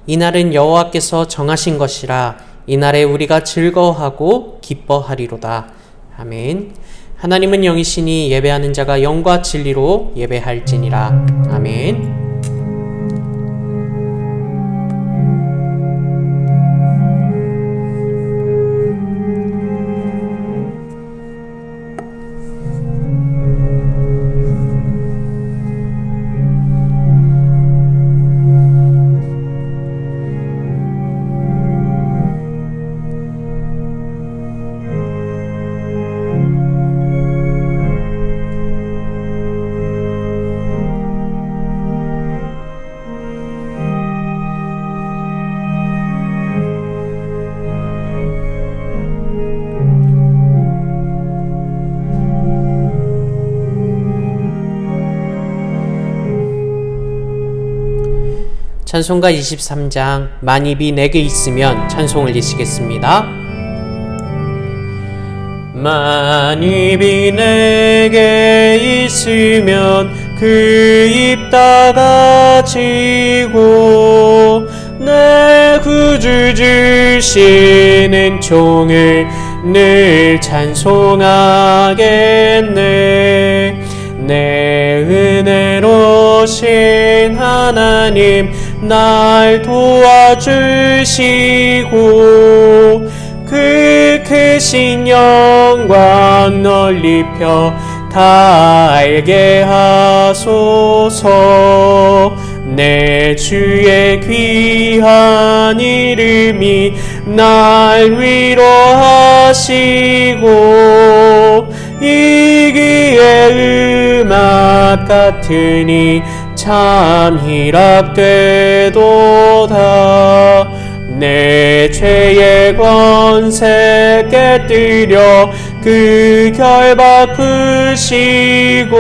이날은 여호와께서 정하신 것이라 이날에 우리가 즐거워하고 기뻐하리로다. 아멘. 하나님은 영이시니 예배하는 자가 영과 진리로 예배할지니라. 아멘. 찬송가 23장 만입이 내게 있으면 찬송을 드리시겠습니다. 만입이 내게 있으면 그 입 닫아지고 내 구주 주시는 종을 늘 찬송하겠네. 내 은혜로신 하나님 날 도와주시고 그 크신 영광 널리 펴 다 알게 하소서. 내 주의 귀한 이름이 날 위로하시고 이기의 음악 같으니 참 희락되도다. 내 죄의 권세 깨뜨려 그 결박 푸시고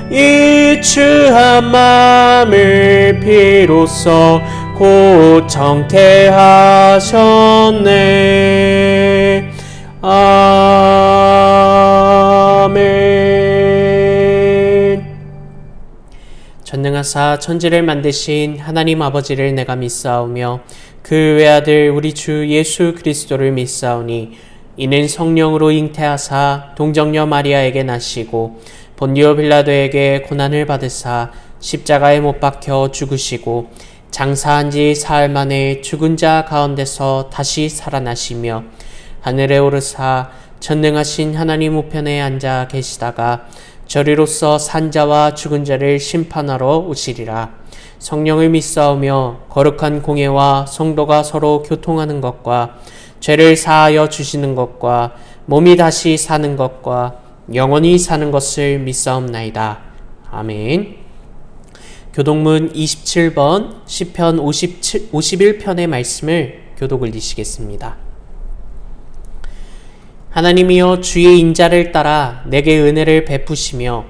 이 추한 맘을 피로써 곧 정케 하셨네. 아멘. 전능하사 천지를 만드신 하나님 아버지를 내가 믿사오며 그 외아들 우리 주 예수 그리스도를 믿사오니 이는 성령으로 잉태하사 동정녀 마리아에게 나시고 본디오 빌라도에게 고난을 받으사 십자가에 못 박혀 죽으시고 장사한 지 사흘 만에 죽은 자 가운데서 다시 살아나시며 하늘에 오르사 전능하신 하나님 우편에 앉아 계시다가 저리로서 산자와 죽은 자를 심판하러 오시리라. 성령을 믿사오며 거룩한 공예와 성도가 서로 교통하는 것과 죄를 사하여 주시는 것과 몸이 다시 사는 것과 영원히 사는 것을 믿사옵나이다. 아멘. 교독문 27번 시편 51편의 말씀을 교독을 드리시겠습니다. 하나님이여 주의 인자를 따라 내게 은혜를 베푸시며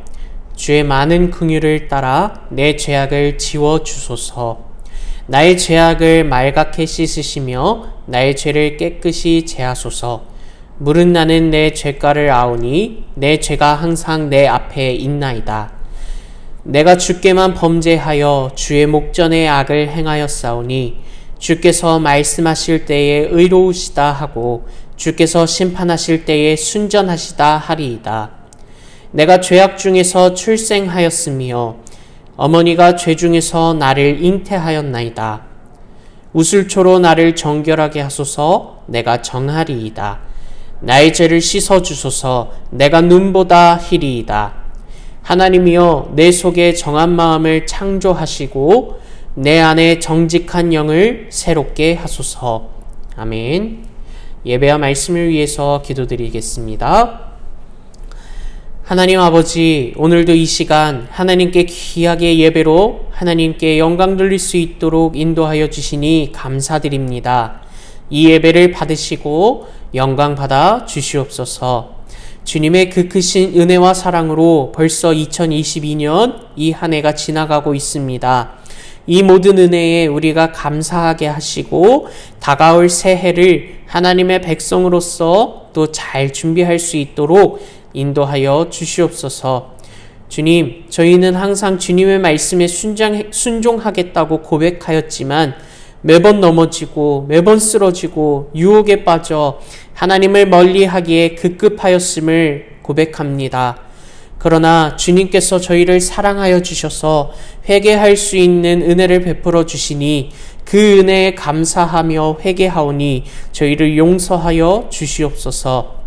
주의 많은 긍휼을 따라 내 죄악을 지워 주소서. 나의 죄악을 말갛게 씻으시며 나의 죄를 깨끗이 제하소서. 물은 나는 내 죄가를 아오니 내 죄가 항상 내 앞에 있나이다. 내가 주께만 범죄하여 주의 목전에 악을 행하였사오니 주께서 말씀하실 때에 의로우시다 하고 주께서 심판하실 때에 순전하시다 하리이다. 내가 죄악 중에서 출생하였으며 어머니가 죄 중에서 나를 잉태하였나이다. 우슬초로 나를 정결하게 하소서. 내가 정하리이다. 나의 죄를 씻어주소서. 내가 눈보다 희리이다. 하나님이여 내 속에 정한 마음을 창조하시고 내 안에 정직한 영을 새롭게 하소서. 아멘. 예배와 말씀을 위해서 기도드리겠습니다. 하나님 아버지, 오늘도 이 시간 하나님께 귀하게 예배로 하나님께 영광 돌릴 수 있도록 인도하여 주시니 감사드립니다. 이 예배를 받으시고 영광 받아 주시옵소서. 주님의 그 크신 은혜와 사랑으로 벌써 2022년 이 한 해가 지나가고 있습니다. 이 모든 은혜에 우리가 감사하게 하시고 다가올 새해를 하나님의 백성으로서 또 잘 준비할 수 있도록 인도하여 주시옵소서. 주님, 저희는 항상 주님의 말씀에 순종하겠다고 고백하였지만 매번 넘어지고 매번 쓰러지고 유혹에 빠져 하나님을 멀리하기에 급급하였음을 고백합니다. 그러나 주님께서 저희를 사랑하여 주셔서 회개할 수 있는 은혜를 베풀어 주시니 그 은혜에 감사하며 회개하오니 저희를 용서하여 주시옵소서.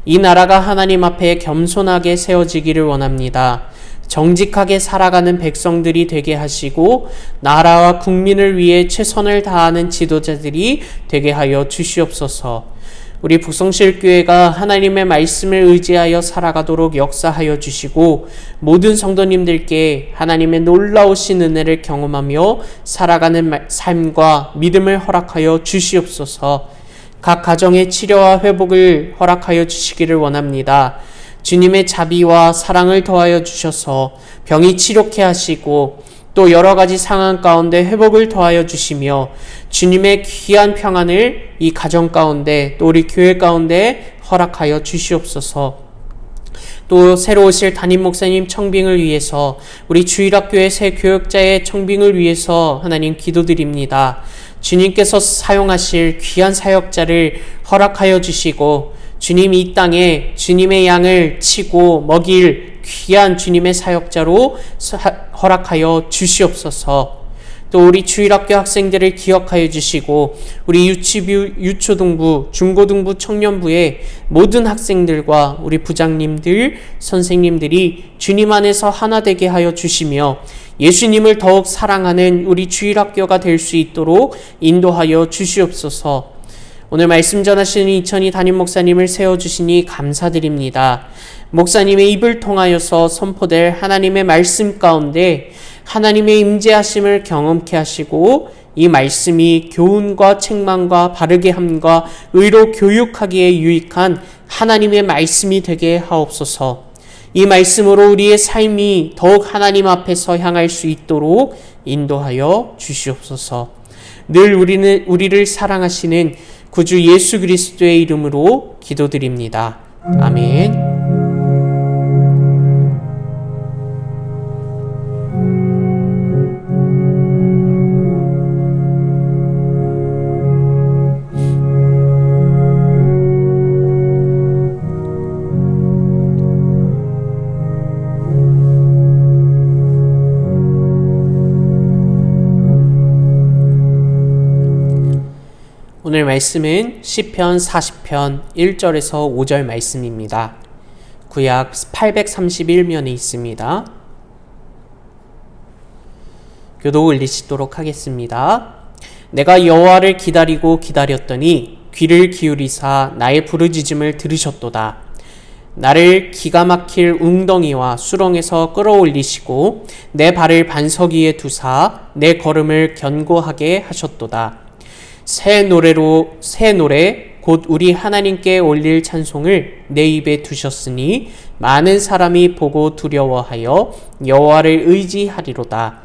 이 나라가 하나님 앞에 겸손하게 세워지기를 원합니다. 정직하게 살아가는 백성들이 되게 하시고 나라와 국민을 위해 최선을 다하는 지도자들이 되게 하여 주시옵소서. 우리 북성실교회가 하나님의 말씀을 의지하여 살아가도록 역사하여 주시고 모든 성도님들께 하나님의 놀라우신 은혜를 경험하며 살아가는 삶과 믿음을 허락하여 주시옵소서. 각 가정의 치료와 회복을 허락하여 주시기를 원합니다. 주님의 자비와 사랑을 더하여 주셔서 병이 치료케 하시고 또 여러 가지 상황 가운데 회복을 더하여 주시며 주님의 귀한 평안을 이 가정 가운데 또 우리 교회 가운데 허락하여 주시옵소서. 또 새로 오실 담임 목사님 청빙을 위해서 우리 주일학교의 새 교역자의 청빙을 위해서 하나님 기도드립니다. 주님께서 사용하실 귀한 사역자를 허락하여 주시고 주님 이 땅에 주님의 양을 치고 먹일 귀한 주님의 사역자로 허락하여 주시옵소서. 또 우리 주일학교 학생들을 기억하여 주시고 우리 유치부, 유초등부, 중고등부, 청년부의 모든 학생들과 우리 부장님들, 선생님들이 주님 안에서 하나 되게 하여 주시며 예수님을 더욱 사랑하는 우리 주일학교가 될 수 있도록 인도하여 주시옵소서. 오늘 말씀 전하시는 이천희 담임 목사님을 세워주시니 감사드립니다. 목사님의 입을 통하여서 선포될 하나님의 말씀 가운데 하나님의 임재하심을 경험케 하시고 이 말씀이 교훈과 책망과 바르게 함과 의로 교육하기에 유익한 하나님의 말씀이 되게 하옵소서. 이 말씀으로 우리의 삶이 더욱 하나님 앞에서 향할 수 있도록 인도하여 주시옵소서. 늘 우리를 사랑하시는 구주 예수 그리스도의 이름으로 기도드립니다. 아멘. 오늘 말씀은 시편 40편 1절에서 5절 말씀입니다. 구약 831면에 있습니다. 교독 올리시도록 하겠습니다. 내가 여호와를 기다리고 기다렸더니 귀를 기울이사 나의 부르짖음을 들으셨도다. 나를 기가 막힐 웅덩이와 수렁에서 끌어올리시고 내 발을 반석 위에 두사 내 걸음을 견고하게 하셨도다. 새 노래 곧 우리 하나님께 올릴 찬송을 내 입에 두셨으니 많은 사람이 보고 두려워하여 여호와를 의지하리로다.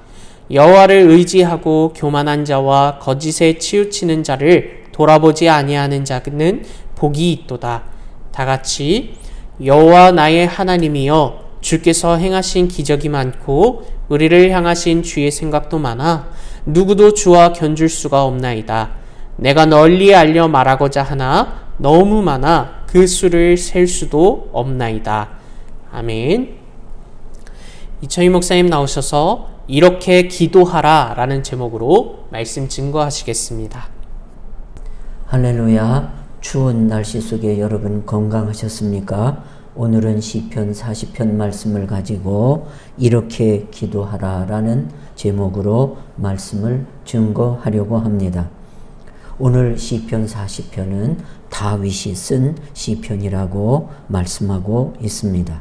여호와를 의지하고 교만한 자와 거짓에 치우치는 자를 돌아보지 아니하는 자는 복이 있도다. 다같이 여호와 나의 하나님이여 주께서 행하신 기적이 많고 우리를 향하신 주의 생각도 많아 누구도 주와 견줄 수가 없나이다. 내가 널리 알려 말하고자 하나 너무 많아 그 수를 셀 수도 없나이다. 아멘. 이천희 목사님 나오셔서 이렇게 기도하라 라는 제목으로 말씀 증거하시겠습니다. 할렐루야. 추운 날씨 속에 여러분 건강하셨습니까? 오늘은 시편 40편 말씀을 가지고 이렇게 기도하라 라는 제목으로 말씀을 증거하려고 합니다. 오늘 시편 40편은 다윗이 쓴 시편이라고 말씀하고 있습니다.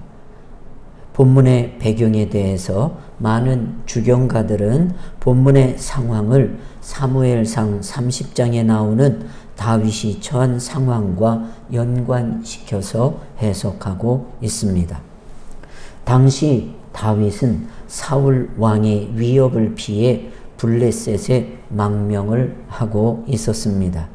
본문의 배경에 대해서 많은 주경가들은 본문의 상황을 사무엘상 30장에 나오는 다윗이 처한 상황과 연관시켜서 해석하고 있습니다. 당시 다윗은 사울 왕의 위협을 피해 블레셋에 망명을 하고 있었습니다.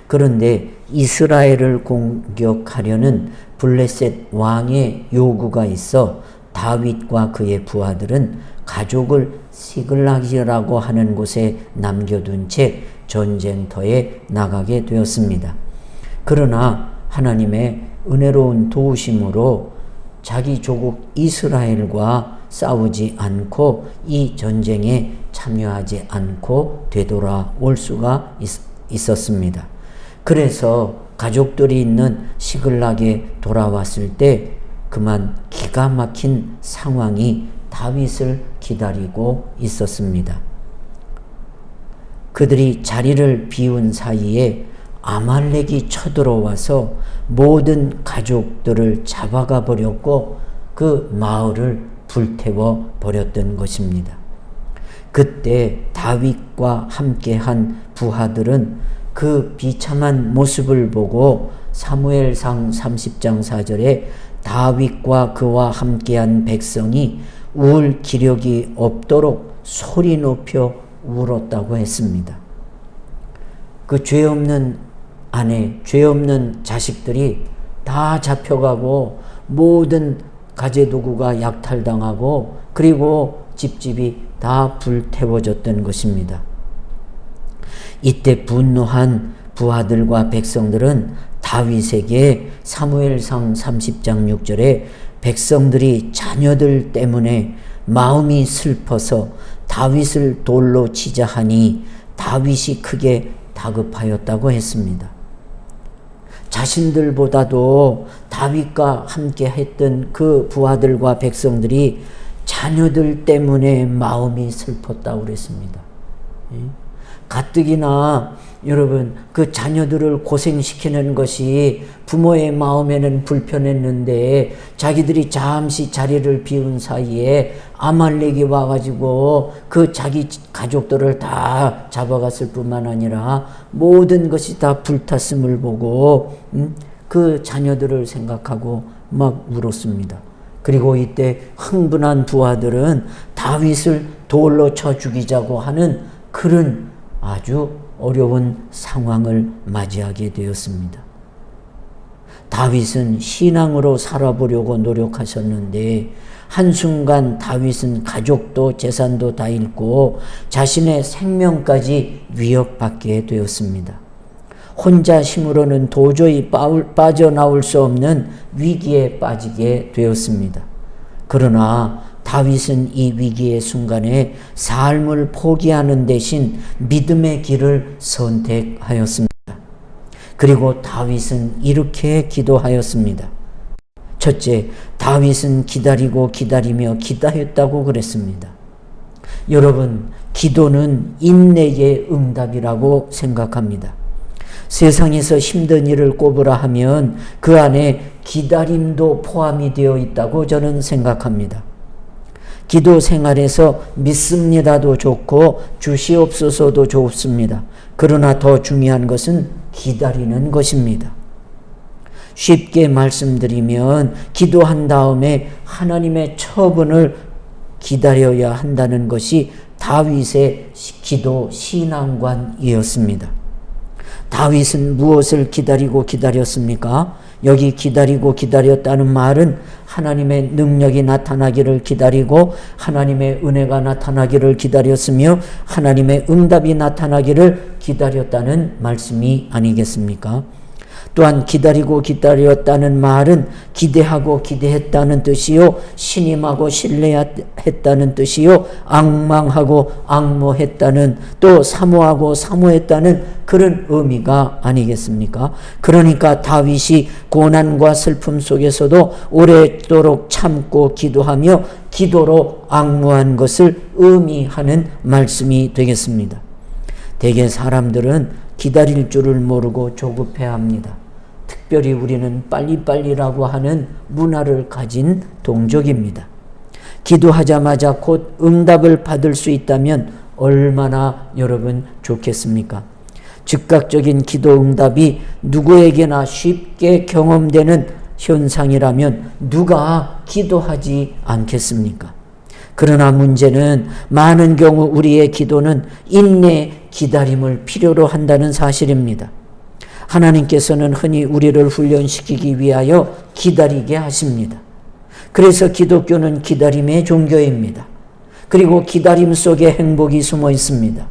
그런데 이스라엘을 공격하려는 블레셋 왕의 요구가 있어 다윗과 그의 부하들은 가족을 시글락이라고 하는 곳에 남겨둔 채 전쟁터에 나가게 되었습니다. 그러나 하나님의 은혜로운 도우심으로 자기 조국 이스라엘과 싸우지 않고 이 전쟁에 참여하지 않고 되돌아올 수가 있었습니다. 그래서 가족들이 있는 시글락에 돌아왔을 때 그만 기가 막힌 상황이 다윗을 기다리고 있었습니다. 그들이 자리를 비운 사이에 아말렉이 쳐들어와서 모든 가족들을 잡아가 버렸고 그 마을을 불태워 버렸던 것입니다. 그때 다윗과 함께한 부하들은 그 비참한 모습을 보고 사무엘상 30장 4절에 다윗과 그와 함께한 백성이 울 기력이 없도록 소리 높여 울었다고 했습니다. 그 죄 없는 아내, 죄 없는 자식들이 다 잡혀가고 모든 가재도구가 약탈당하고 그리고 집집이 다 불태워졌던 것입니다. 이때 분노한 부하들과 백성들은 다윗에게 사무엘상 30장 6절에 백성들이 자녀들 때문에 마음이 슬퍼서 다윗을 돌로 치자 하니 다윗이 크게 다급하였다고 했습니다. 자신들보다도 다윗과 함께 했던 그 부하들과 백성들이 자녀들 때문에 마음이 슬펐다고 그랬습니다. 가뜩이나 여러분 그 자녀들을 고생시키는 것이 부모의 마음에는 불편했는데 자기들이 잠시 자리를 비운 사이에 아말렉이 와가지고 그 자기 가족들을 다 잡아갔을 뿐만 아니라 모든 것이 다 불탔음을 보고 그 자녀들을 생각하고 막 울었습니다. 그리고 이때 흥분한 부하들은 다윗을 돌로 쳐 죽이자고 하는 그런 아주 어려운 상황을 맞이하게 되었습니다. 다윗은 신앙으로 살아보려고 노력하셨는데 한순간 다윗은 가족도 재산도 다 잃고 자신의 생명까지 위협받게 되었습니다. 혼자 힘으로는 도저히 빠져나올 수 없는 위기에 빠지게 되었습니다. 그러나 다윗은 이 위기의 순간에 삶을 포기하는 대신 믿음의 길을 선택하였습니다. 그리고 다윗은 이렇게 기도하였습니다. 첫째, 다윗은 기다리고 기다리며 기다렸다고 그랬습니다. 여러분, 기도는 인내의 응답이라고 생각합니다. 세상에서 힘든 일을 꼽으라 하면 그 안에 기다림도 포함이 되어 있다고 저는 생각합니다. 기도 생활에서 믿습니다도 좋고 주시옵소서도 좋습니다. 그러나 더 중요한 것은 기다리는 것입니다. 쉽게 말씀드리면 기도한 다음에 하나님의 처분을 기다려야 한다는 것이 다윗의 기도 신앙관이었습니다. 다윗은 무엇을 기다리고 기다렸습니까? 여기 기다리고 기다렸다는 말은 하나님의 능력이 나타나기를 기다리고 하나님의 은혜가 나타나기를 기다렸으며 하나님의 응답이 나타나기를 기다렸다는 말씀이 아니겠습니까? 또한 기다리고 기다렸다는 말은 기대하고 기대했다는 뜻이요, 신임하고 신뢰했다는 뜻이요, 앙망하고 앙모했다는, 또 사모하고 사모했다는 그런 의미가 아니겠습니까? 그러니까 다윗이 고난과 슬픔 속에서도 오랫도록 참고 기도하며 기도로 앙모한 것을 의미하는 말씀이 되겠습니다. 대개 사람들은 기다릴 줄을 모르고 조급해합니다. 특별히 우리는 빨리빨리라고 하는 문화를 가진 동족입니다. 기도하자마자 곧 응답을 받을 수 있다면 얼마나 여러분 좋겠습니까? 즉각적인 기도 응답이 누구에게나 쉽게 경험되는 현상이라면 누가 기도하지 않겠습니까? 그러나 문제는 많은 경우 우리의 기도는 인내, 기다림을 필요로 한다는 사실입니다. 하나님께서는 흔히 우리를 훈련시키기 위하여 기다리게 하십니다. 그래서 기독교는 기다림의 종교입니다. 그리고 기다림 속에 행복이 숨어 있습니다.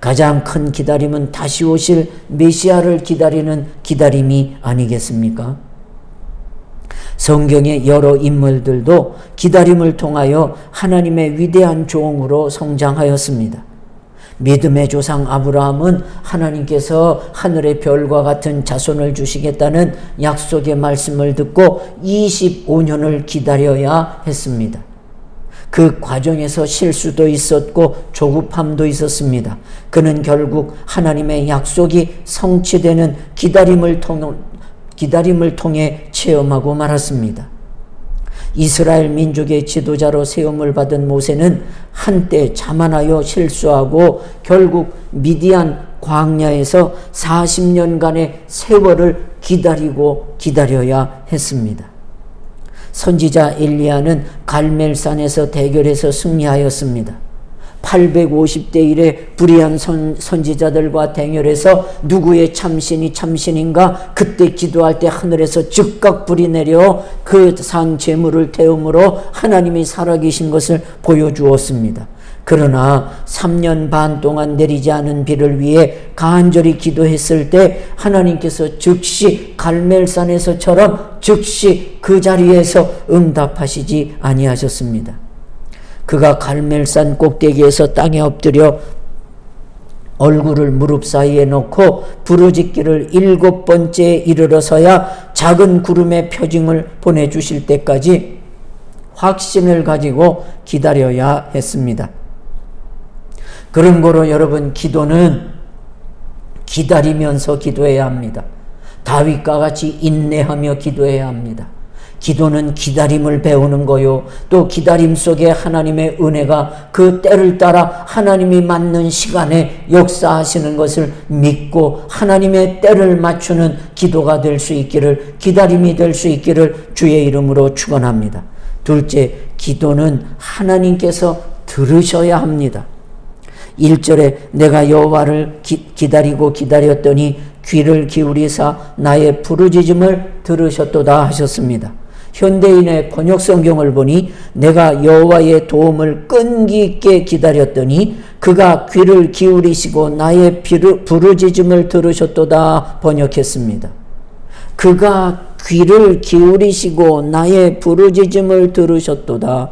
가장 큰 기다림은 다시 오실 메시아를 기다리는 기다림이 아니겠습니까? 성경의 여러 인물들도 기다림을 통하여 하나님의 위대한 종으로 성장하였습니다. 믿음의 조상 아브라함은 하나님께서 하늘의 별과 같은 자손을 주시겠다는 약속의 말씀을 듣고 25년을 기다려야 했습니다. 그 과정에서 실수도 있었고 조급함도 있었습니다. 그는 결국 하나님의 약속이 성취되는 기다림을 통해 체험하고 말았습니다. 이스라엘 민족의 지도자로 세움을 받은 모세는 한때 자만하여 실수하고 결국 미디안 광야에서 40년간의 세월을 기다려야 했습니다. 선지자 엘리야는 갈멜산에서 대결해서 승리하였습니다. 850대 1의 불의한 선지자들과 대결해서 누구의 참신이 참신인가 그때 기도할 때 하늘에서 즉각 불이 내려 그 산 제물을 태움으로 하나님이 살아계신 것을 보여주었습니다. 그러나 3년 반 동안 내리지 않은 비를 위해 간절히 기도했을 때 하나님께서 즉시 갈멜산에서처럼 즉시 그 자리에서 응답하시지 아니하셨습니다. 그가 갈멜산 꼭대기에서 땅에 엎드려 얼굴을 무릎 사이에 놓고 부르짖기를 7번째 이르러서야 작은 구름의 표징을 보내주실 때까지 확신을 가지고 기다려야 했습니다. 그런 거로 여러분, 기도는 기다리면서 기도해야 합니다. 다윗과 같이 인내하며 기도해야 합니다. 기도는 기다림을 배우는 거요. 또 기다림 속에 하나님의 은혜가 그 때를 따라 하나님이 맞는 시간에 역사하시는 것을 믿고 하나님의 때를 맞추는 기도가 될 수 있기를, 기다림이 될 수 있기를 주의 이름으로 축원합니다. 둘째, 기도는 하나님께서 들으셔야 합니다. 1절에 내가 여호와를 기다렸더니 귀를 기울이사 나의 부르짖음을 들으셨도다 하셨습니다. 현대인의 번역 성경을 보니 내가 여호와의 도움을 끈기 있게 기다렸더니 그가 귀를 기울이시고 나의 부르짖음을 들으셨도다 번역했습니다. 그가 귀를 기울이시고 나의 부르짖음을 들으셨도다.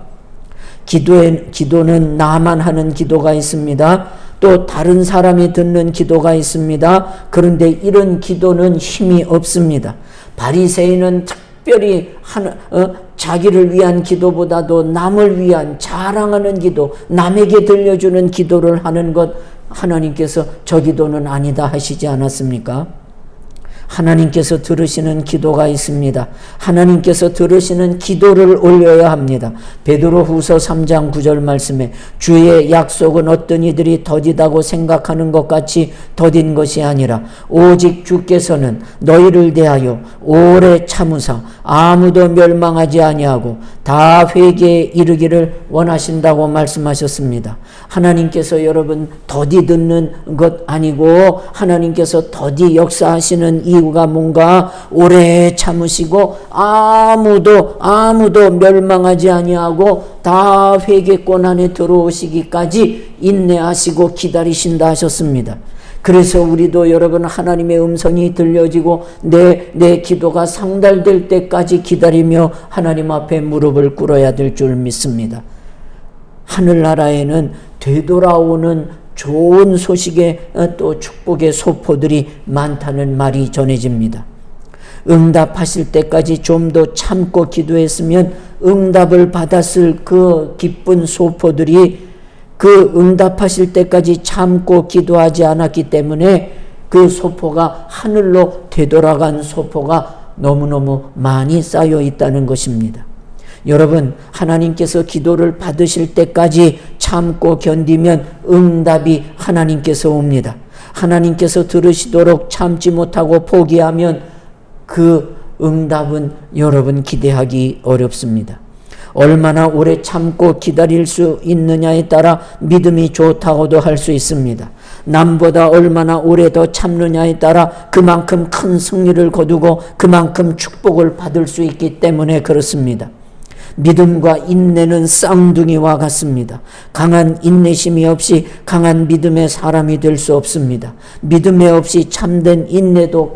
기도는 나만 하는 기도가 있습니다. 또 다른 사람이 듣는 기도가 있습니다. 그런데 이런 기도는 힘이 없습니다. 바리새인은 특별히 자기를 위한 기도보다도 남을 위한 자랑하는 기도, 남에게 들려주는 기도를 하는 것, 하나님께서 저 기도는 아니다 하시지 않았습니까? 하나님께서 들으시는 기도가 있습니다. 하나님께서 들으시는 기도를 올려야 합니다. 베드로후서 3장 9절 말씀에 주의 약속은 어떤 이들이 더디다고 생각하는 것 같이 더딘 것이 아니라 오직 주께서는 너희를 대하여 오래 참으사 아무도 멸망하지 아니하고 다 회개에 이르기를 원하신다고 말씀하셨습니다. 하나님께서 여러분 더디 듣는 것 아니고 하나님께서 더디 역사하시는 이유가 뭔가 오래 참으시고 아무도 멸망하지 아니하고 다 회개권 안에 들어오시기까지 인내하시고 기다리신다 하셨습니다. 그래서 우리도 여러분 하나님의 음성이 들려지고 내 기도가 상달될 때까지 기다리며 하나님 앞에 무릎을 꿇어야 될 줄 믿습니다. 하늘나라에는 되돌아오는 좋은 소식의 또 축복의 소포들이 많다는 말이 전해집니다. 응답하실 때까지 좀 더 참고 기도했으면 응답을 받았을 그 기쁜 소포들이 그 응답하실 때까지 참고 기도하지 않았기 때문에 그 소포가 하늘로 되돌아간 소포가 너무너무 많이 쌓여 있다는 것입니다. 여러분, 하나님께서 기도를 받으실 때까지 참고 견디면 응답이 하나님께서 옵니다. 하나님께서 들으시도록 참지 못하고 포기하면 그 응답은 여러분 기대하기 어렵습니다. 얼마나 오래 참고 기다릴 수 있느냐에 따라 믿음이 좋다고도 할 수 있습니다. 남보다 얼마나 오래 더 참느냐에 따라 그만큼 큰 승리를 거두고 그만큼 축복을 받을 수 있기 때문에 그렇습니다. 믿음과 인내는 쌍둥이와 같습니다. 강한 인내심이 없이 강한 믿음의 사람이 될 수 없습니다. 믿음에 없이 참된 인내도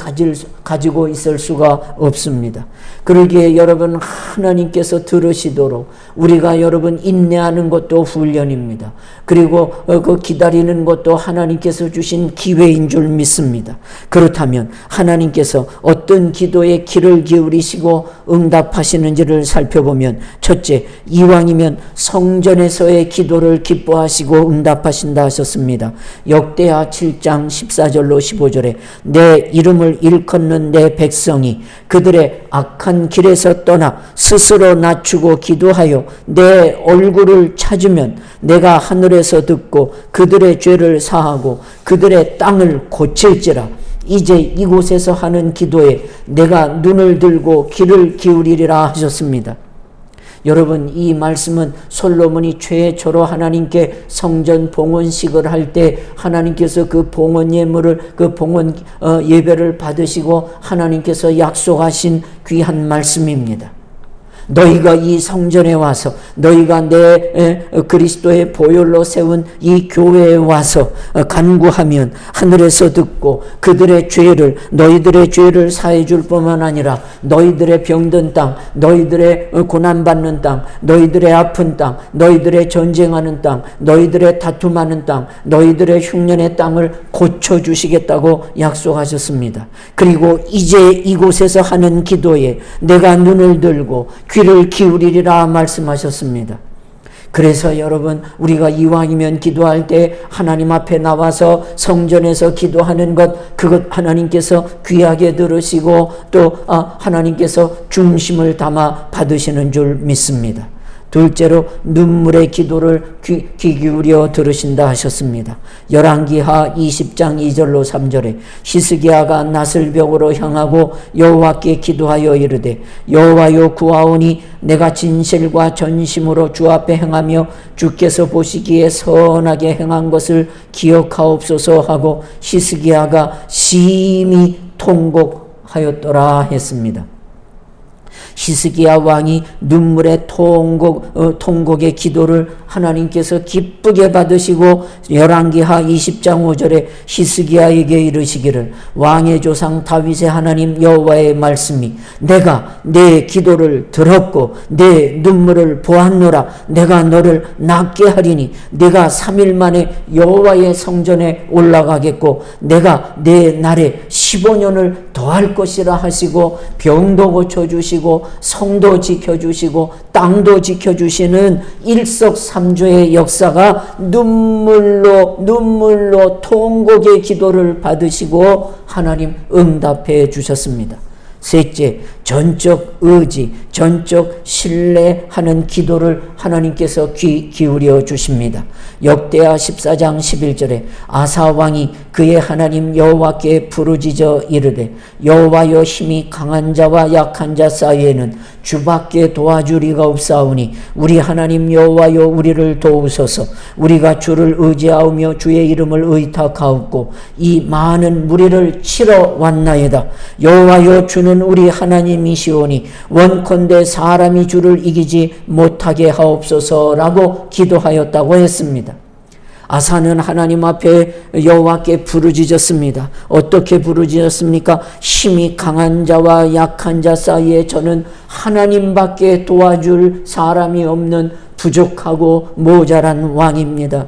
가지고 있을 수가 없습니다. 그러기에 여러분, 하나님께서 들으시도록 우리가 여러분 인내하는 것도 훈련입니다. 그리고 그 기다리는 것도 하나님께서 주신 기회인 줄 믿습니다. 그렇다면 하나님께서 어떤 기도에 귀를 기울이시고 응답하시는지를 살펴보면, 첫째, 이왕이면 성전에서의 기도를 기뻐하시고 응답하신다 하셨습니다. 역대하 7장 14절로 15절에 내 이름을 일컫는 내 백성이 그들의 악한 길에서 떠나 스스로 낮추고 기도하여 내 얼굴을 찾으면 내가 하늘에서 듣고 그들의 죄를 사하고 그들의 땅을 고칠지라. 이제 이곳에서 하는 기도에 내가 눈을 들고 귀를 기울이리라 하셨습니다. 여러분, 이 말씀은 솔로몬이 최초로 하나님께 성전 봉헌식을 할 때 하나님께서 그 봉헌 예물을, 그 봉헌 예배를 받으시고 하나님께서 약속하신 귀한 말씀입니다. 너희가 이 성전에 와서, 너희가 내 그리스도의 보혈로 세운 이 교회에 와서 간구하면 하늘에서 듣고 그들의 죄를, 너희들의 죄를 사해 줄 뿐만 아니라 너희들의 병든 땅, 너희들의 고난받는 땅, 너희들의 아픈 땅, 너희들의 전쟁하는 땅, 너희들의 다툼하는 땅, 너희들의 흉년의 땅을 고쳐주시겠다고 약속하셨습니다. 그리고 이제 이곳에서 하는 기도에 내가 눈을 들고 귀를 기울이리라 말씀하셨습니다. 그래서 여러분, 우리가 이왕이면 기도할 때 하나님 앞에 나와서 성전에서 기도하는 것, 그것 하나님께서 귀하게 들으시고 또 하나님께서 중심을 담아 받으시는 줄 믿습니다. 둘째로, 눈물의 기도를 귀 기울여 들으신다 하셨습니다. 열왕기하 20장 2절로 3절에 히스기야가 나슬벽으로 향하고 여호와께 기도하여 이르되 여호와여 구하오니 내가 진실과 전심으로 주 앞에 행하며 주께서 보시기에 선하게 행한 것을 기억하옵소서 하고 히스기야가 심히 통곡하였더라 했습니다. 히스기야 왕이 눈물의 통곡의 기도를 하나님께서 기쁘게 받으시고 열왕기하 20장 5절에 히스기야에게 이르시기를 왕의 조상 다윗의 하나님 여호와의 말씀이 내가 내 기도를 들었고 내 눈물을 보았노라. 내가 너를 낫게 하리니 네가 3일 만에 여호와의 성전에 올라가겠고 내가 내 날에 15년을 더할 것이라 하시고 병도 고쳐주시고 성도 지켜주시고 땅도 지켜주시는 일석삼조의 역사가 눈물로 통곡의 기도를 받으시고 하나님 응답해 주셨습니다. 셋째, 전적 의지, 전적 신뢰하는 기도를 하나님께서 귀 기울여 주십니다. 역대하 14장 11절에 아사 왕이 그의 하나님 여호와께 부르짖어 이르되 여호와여 힘이 강한 자와 약한 자 사이에는 주밖에 도와줄 리가 없사오니 우리 하나님 여호와여 우리를 도우소서. 우리가 주를 의지하오며 주의 이름을 의탁하옵고 이 많은 무리를 치러 왔나이다. 여호와여 주는 우리 하나님이시오니 원컨대 사람이 주를 이기지 못하게 하옵소서라고 기도하였다고 했습니다. 아사는 하나님 앞에 여호와께 부르짖었습니다. 어떻게 부르짖었습니까? 힘이 강한 자와 약한 자 사이에 저는 하나님밖에 도와줄 사람이 없는 부족하고 모자란 왕입니다.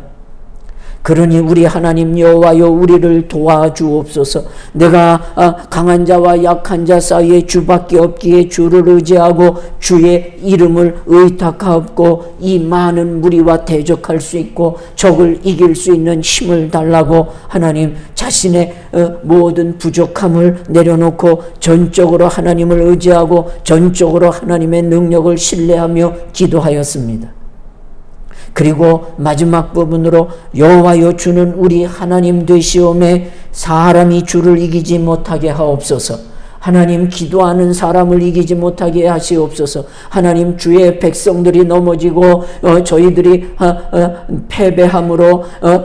그러니 우리 하나님 여호와여 우리를 도와주옵소서. 내가 강한 자와 약한 자 사이에 주밖에 없기에 주를 의지하고 주의 이름을 의탁하옵고 이 많은 무리와 대적할 수 있고 적을 이길 수 있는 힘을 달라고 하나님 자신의 모든 부족함을 내려놓고 전적으로 하나님을 의지하고 전적으로 하나님의 능력을 신뢰하며 기도하였습니다. 그리고 마지막 부분으로 여호와여 주는 우리 하나님 되시오매 사람이 주를 이기지 못하게 하옵소서. 하나님, 기도하는 사람을 이기지 못하게 하시옵소서. 하나님, 주의 백성들이 넘어지고 저희들이 패배함으로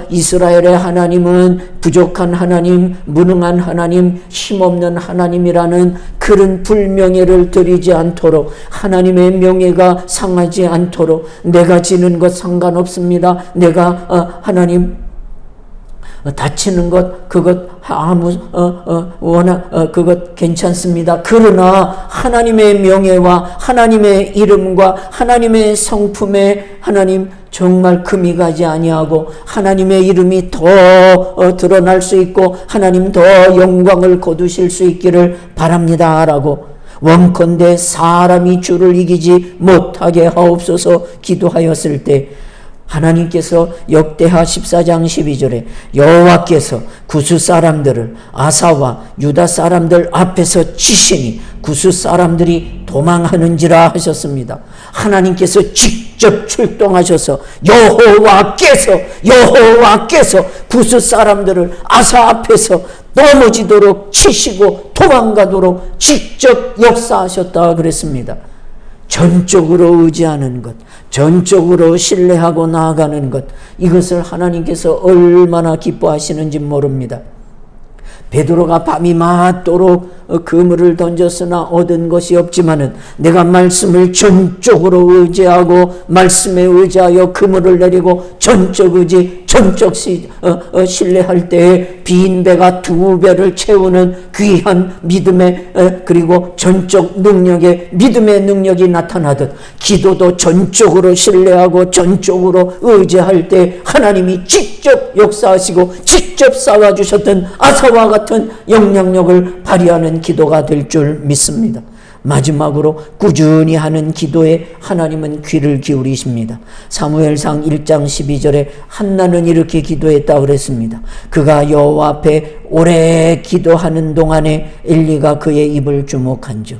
이스라엘의 하나님은 부족한 하나님, 무능한 하나님, 힘없는 하나님이라는 그런 불명예를 드리지 않도록, 하나님의 명예가 상하지 않도록, 내가 지는 것 상관없습니다. 내가 하나님 다치는 것, 그것 아무 그것 괜찮습니다. 그러나 하나님의 명예와 하나님의 이름과 하나님의 성품에 하나님 정말 금이 가지 아니하고 하나님의 이름이 더 드러날 수 있고 하나님 더 영광을 거두실 수 있기를 바랍니다라고, 원컨대 사람이 주를 이기지 못하게 하옵소서 기도하였을 때, 하나님께서 역대하 14장 12절에 여호와께서 구스 사람들을 아사와 유다 사람들 앞에서 치시니 구스 사람들이 도망하는지라 하셨습니다. 하나님께서 직접 출동하셔서 여호와께서 구스 사람들을 아사 앞에서 넘어지도록 치시고 도망가도록 직접 역사하셨다 그랬습니다. 전적으로 의지하는 것, 전적으로 신뢰하고 나아가는 것, 이것을 하나님께서 얼마나 기뻐하시는지 모릅니다. 베드로가 밤이 맞도록 그물을 던졌으나 얻은 것이 없지만은 내가 말씀을 전적으로 의지하고 말씀에 의지하여 그물을 내리고 전적 의지, 전적 신뢰할 때에 빈 배가 두 배를 채우는 귀한 믿음의 그리고 전적 능력의 믿음의 능력이 나타나듯, 기도도 전적으로 신뢰하고 전적으로 의지할 때 하나님이 직접 역사하시고 직접 쌓아주셨던 아사와 같은 영향력을 발휘하는 기도가 될 줄 믿습니다. 마지막으로 꾸준히 하는 기도에 하나님은 귀를 기울이십니다. 사무엘상 1장 12절에 한나는 이렇게 기도했다 그랬습니다. 그가 여호와 앞에 오래 기도하는 동안에 엘리가 그의 입을 주목한즉.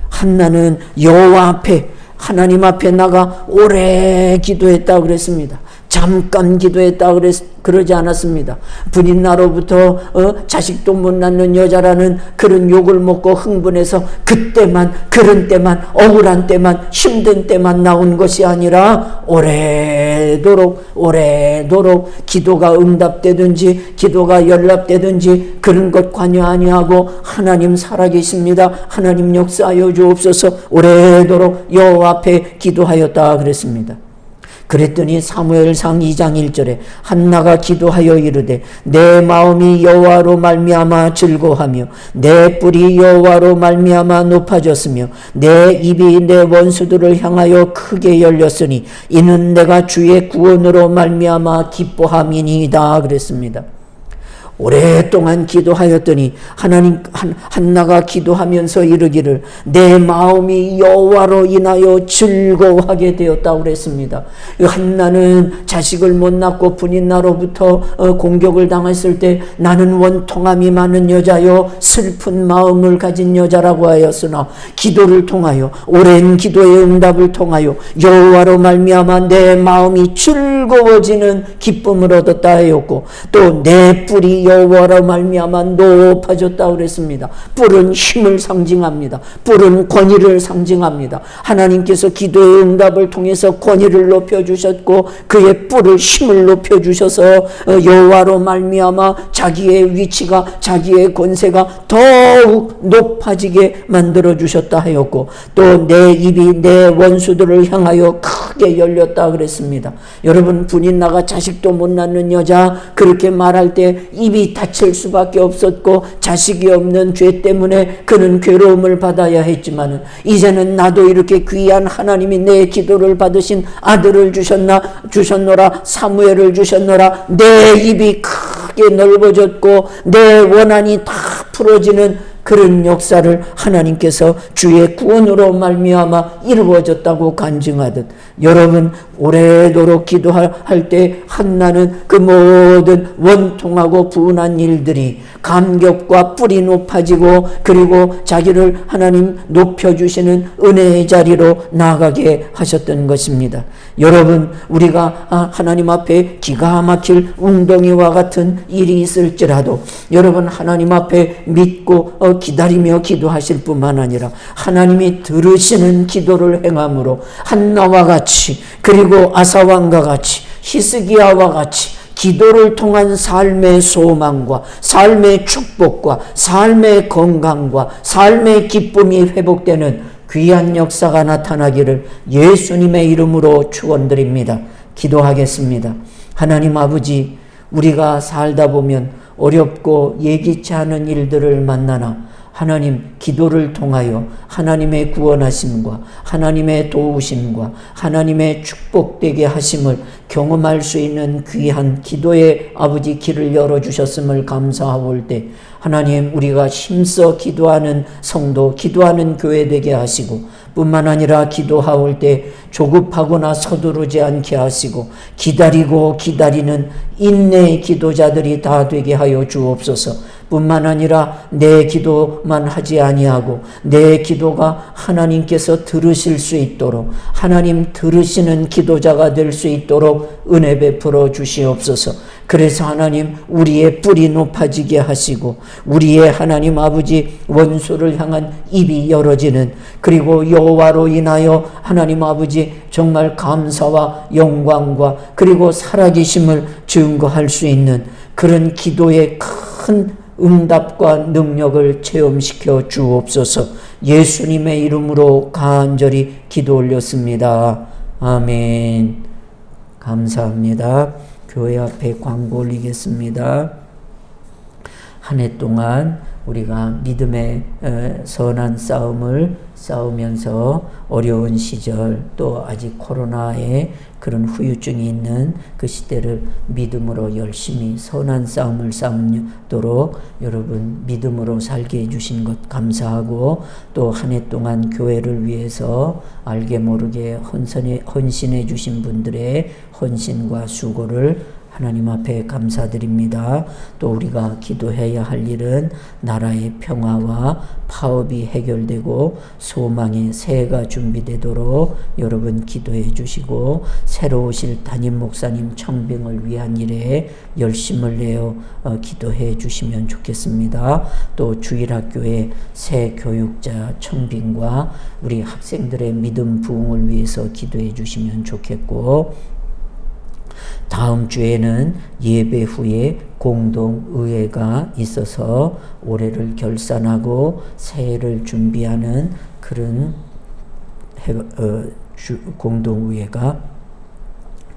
한나는 여호와 앞에, 하나님 앞에 나가 오래 기도했다 그랬습니다. 잠깐 기도했다 그러지 않았습니다. 부인 나로부터 자식도 못 낳는 여자라는 그런 욕을 먹고 흥분해서 그때만, 그런 때만, 억울한 때만, 힘든 때만 나온 것이 아니라 오래도록 기도가 응답되든지 기도가 연락되든지 그런 것 관여 아니하고 하나님 살아계십니다. 하나님 역사하여 주옵소서. 오래도록 여호와 앞에 기도하였다 그랬습니다. 그랬더니 사무엘상 2장 1절에 한나가 기도하여 이르되 내 마음이 여호와로 말미암아 즐거하며 내 뿔이 여호와로 말미암아 높아졌으며 내 입이 내 원수들을 향하여 크게 열렸으니 이는 내가 주의 구원으로 말미암아 기뻐함이니이다 그랬습니다. 오랫동안 기도하였더니 한나가 기도하면서 이르기를 내 마음이 여호와로 인하여 즐거워하게 되었다고 그랬습니다. 한나는 자식을 못 낳고 부인 나로부터 공격을 당했을 때 나는 원통함이 많은 여자요 슬픈 마음을 가진 여자라고 하였으나 기도를 통하여, 오랜 기도의 응답을 통하여 여호와로 말미암아 내 마음이 즐거워지는 기쁨을 얻었다 하였고, 또 내 뿔이 여호와로 말미암아 높아졌다 그랬습니다. 뿔은 힘을 상징합니다. 뿔은 권위를 상징합니다. 하나님께서 기도의 응답을 통해서 권위를 높여주셨고 그의 뿔을 힘을 높여주셔서 여호와로 말미암아 자기의 위치가, 자기의 권세가 더욱 높아지게 만들어주셨다 하였고, 또 내 입이 내 원수들을 향하여 크게 열렸다 그랬습니다. 여러분, 부인 나가 자식도 못 낳는 여자 그렇게 말할 때 입이 닫힐 수밖에 없었고 자식이 없는 죄 때문에 그는 괴로움을 받아야 했지만 이제는 나도 이렇게 귀한 하나님이 내 기도를 받으신 아들을 주셨노라, 사무엘을 주셨노라. 내 입이 크게 넓어졌고 내 원한이 다 풀어지는 그런 역사를 하나님께서 주의 구원으로 말미암아 이루어졌다고 간증하듯, 여러분 오래도록 기도할 때 한나는 그 모든 원통하고 분한 일들이 감격과 뿔이 높아지고 그리고 자기를 하나님 높여주시는 은혜의 자리로 나아가게 하셨던 것입니다. 여러분, 우리가 하나님 앞에 기가 막힐 웅덩이와 같은 일이 있을지라도 여러분 하나님 앞에 믿고 서 기다리며 기도하실 뿐만 아니라 하나님이 들으시는 기도를 행함으로 한나와 같이, 그리고 아사왕과 같이, 히스기야와 같이 기도를 통한 삶의 소망과 삶의 축복과 삶의 건강과 삶의 기쁨이 회복되는 귀한 역사가 나타나기를 예수님의 이름으로 축원드립니다. 기도하겠습니다. 하나님 아버지, 우리가 살다 보면 어렵고 예기치 않은 일들을 만나나 하나님, 기도를 통하여 하나님의 구원하심과 하나님의 도우심과 하나님의 축복되게 하심을 경험할 수 있는 귀한 기도의 아버지 길을 열어주셨음을 감사하올 때 하나님, 우리가 힘써 기도하는 성도, 기도하는 교회 되게 하시고 뿐만 아니라 기도하올 때 조급하거나 서두르지 않게 하시고 기다리고 기다리는 인내의 기도자들이 다 되게 하여 주옵소서. 뿐만 아니라 내 기도만 하지 아니하고 내 기도가 하나님께서 들으실 수 있도록, 하나님 들으시는 기도자가 될 수 있도록 은혜 베풀어 주시옵소서. 그래서 하나님, 우리의 뿔이 높아지게 하시고 우리의 하나님 아버지 원수를 향한 입이 열어지는, 그리고 여호와로 인하여 하나님 아버지 정말 감사와 영광과 그리고 살아계심을 증거할 수 있는 그런 기도의 큰 응답과 능력을 체험시켜 주옵소서. 예수님의 이름으로 간절히 기도 올렸습니다. 아멘. 감사합니다. 교회 앞에 광고 올리겠습니다. 한 해 동안 우리가 믿음의 선한 싸움을 싸우면서 어려운 시절, 또 아직 코로나의 그런 후유증이 있는 그 시대를 믿음으로 열심히 선한 싸움을 싸우도록 여러분 믿음으로 살게 해주신 것 감사하고, 또 한 해 동안 교회를 위해서 알게 모르게 헌신해 주신 분들의 헌신과 수고를 하나님 앞에 감사드립니다. 또 우리가 기도해야 할 일은 나라의 평화와 파업이 해결되고 소망의 새해가 준비되도록 여러분 기도해 주시고, 새로 오실 담임 목사님 청빙을 위한 일에 열심을 내어 기도해 주시면 좋겠습니다. 또 주일학교의 새 교육자 청빙과 우리 학생들의 믿음 부흥을 위해서 기도해 주시면 좋겠고, 다음 주에는 예배 후에 공동의회가 있어서 올해를 결산하고 새해를 준비하는 그런 공동의회가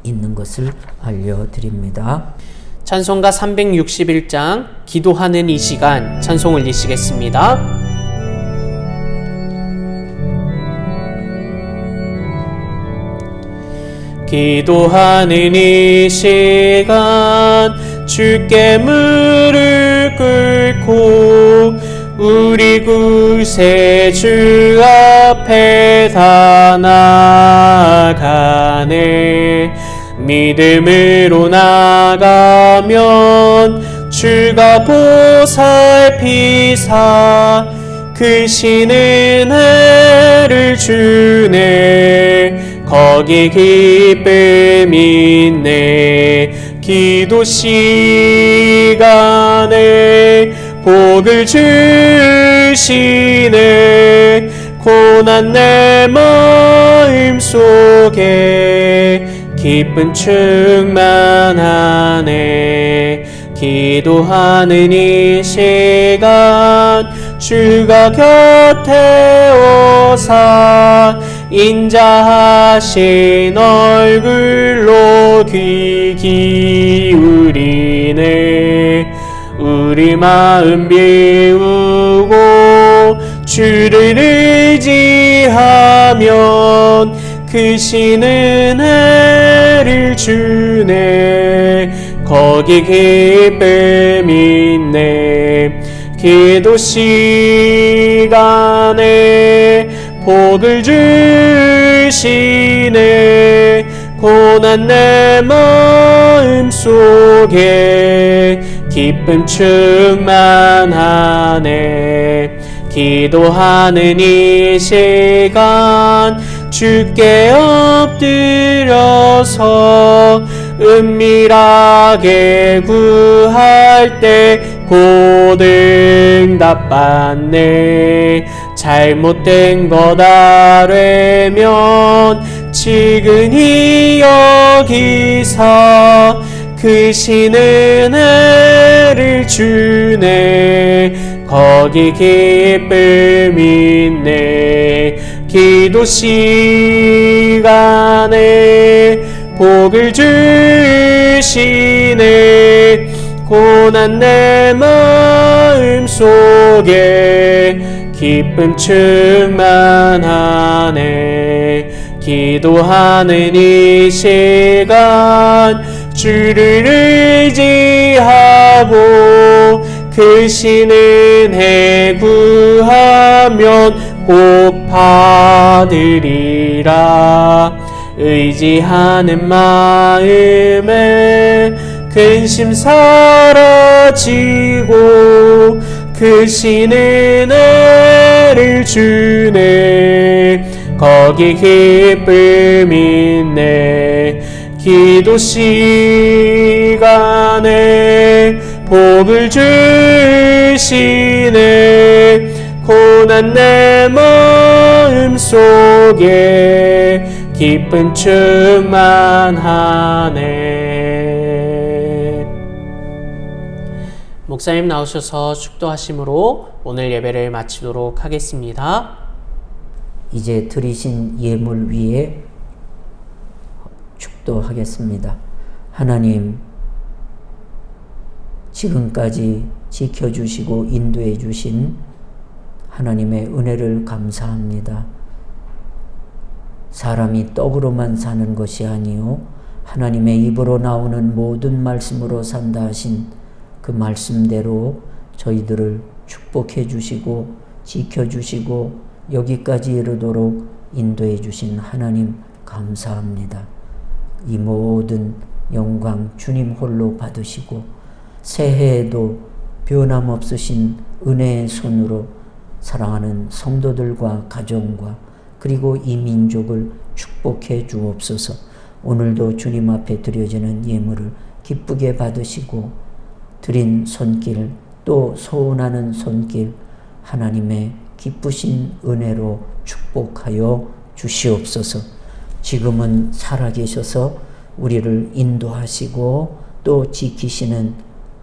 있는 것을 알려드립니다. 찬송가 361장 기도하는 이 시간 찬송 올리시겠습니다. 기도하는 이 시간 주께 무릎 꿇고 우리 구세주 앞에 다 나아가네. 믿음으로 나가면 주가 보살피사 크신 은혜를 주네. 거기 기쁨 있네. 기도 시간에 복을 주시네. 고난 내 마음 속에 기쁨 충만하네. 기도하는 이 시간 주가 곁에 오사 인자하신 얼굴로 귀 기울이네. 우리 마음 비우고 주를 의지하면 크신 은혜를 주네. 거기 기쁨 있네. 기도 시간에 복을 주시네. 고난 내 마음 속에 기쁨 충만하네. 기도하는 이 시간 주께 엎드려서 은밀하게 구할 때 고등 응답받네. 잘못된 것 아뢰면 지근히 여기사 크신 은혜를 주네. 거기 기쁨 있네. 기도 시간에 복을 주시네. 고난 내 마음 속에 기쁨 충만하네. 기도하는 이 시간 주를 의지하고 크신 은혜 구하면 꼭 받으리라. 의지하는 마음에 근심 사라지고 크신 은혜를 주네. 거기 기쁨 있네. 기도 시간에 복을 주시네. 고난 내 마음 속에 기쁨 충만하네. 목사님 나오셔서 축도하심으로 오늘 예배를 마치도록 하겠습니다. 이제 드리신 예물 위에 축도하겠습니다. 하나님, 지금까지 지켜주시고 인도해 주신 하나님의 은혜를 감사합니다. 사람이 떡으로만 사는 것이 아니요 하나님의 입으로 나오는 모든 말씀으로 산다 하신 그 말씀대로 저희들을 축복해 주시고 지켜주시고 여기까지 이르도록 인도해 주신 하나님 감사합니다. 이 모든 영광 주님 홀로 받으시고 새해에도 변함없으신 은혜의 손으로 사랑하는 성도들과 가정과 그리고 이 민족을 축복해 주옵소서. 오늘도 주님 앞에 드려지는 예물을 기쁘게 받으시고 드린 손길 또 소원하는 손길 하나님의 기쁘신 은혜로 축복하여 주시옵소서. 지금은 살아계셔서 우리를 인도하시고 또 지키시는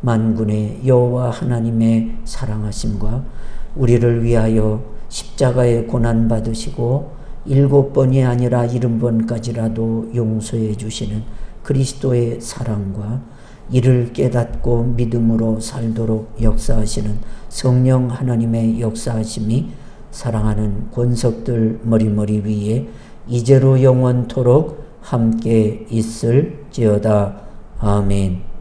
만군의 여호와 하나님의 사랑하심과 우리를 위하여 십자가에 고난 받으시고 7번이 아니라 70번까지라도 용서해 주시는 그리스도의 사랑과 이를 깨닫고 믿음으로 살도록 역사하시는 성령 하나님의 역사하심이 사랑하는 권석들 머리머리 위에 이제로 영원토록 함께 있을지어다. 아멘.